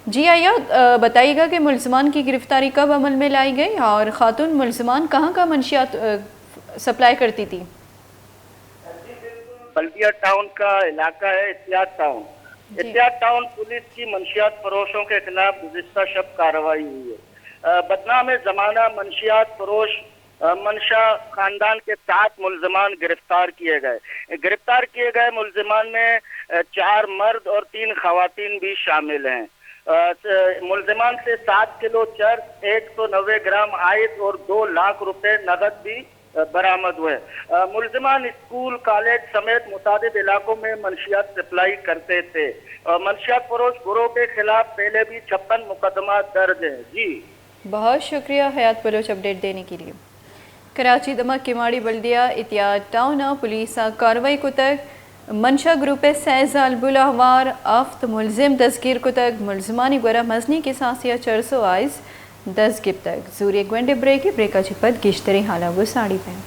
جی آئیہ بتائیے گا کہ ملزمان کی گرفتاری کب عمل میں لائی گئی اور خاتون ملزمان کہاں کا منشیات سپلائی کرتی تھی؟ بلدیہ ٹاؤن کا علاقہ ہے اتحاد ٹاؤن۔ جی اتحاد ٹاؤن پولیس کی منشیات فروشوں کے خلاف گزشتہ شب کارروائی ہوئی ہے۔ بدنام زمانہ منشیات فروش منشا خاندان کے 7 ملزمان گرفتار کیے گئے۔ گرفتار کیے گئے ملزمان میں 4 مرد اور 3 خواتین بھی شامل ہیں۔ ملزمان سے 7 کلو چرس، 190 گرام آئس اور 2 لاکھ روپے نقد بھی برآمد ہوئے۔ ملزمان اسکول، کالج سمیت متعدد علاقوں میں منشیات سپلائی کرتے تھے۔ منشیات فروش گروہ کے خلاف پہلے بھی 56 مقدمات درج ہیں۔ جی بہت شکریہ حیات بلوچ اپڈیٹ دینے کے لیے۔ کراچی دمک کماڑی بلدیہ اتحاد ٹاؤن پولیس کاروائی کو تک منشا گروپ سیزال بلاہوار آفت ملزم دستگیر کو تک ملزمانی گورا مزنی کے سانسیا چرسو آئز دستگیر تک زوری گوینڈے بریکی بریکا چپت گشتری حالہ وہ ساڑی پہن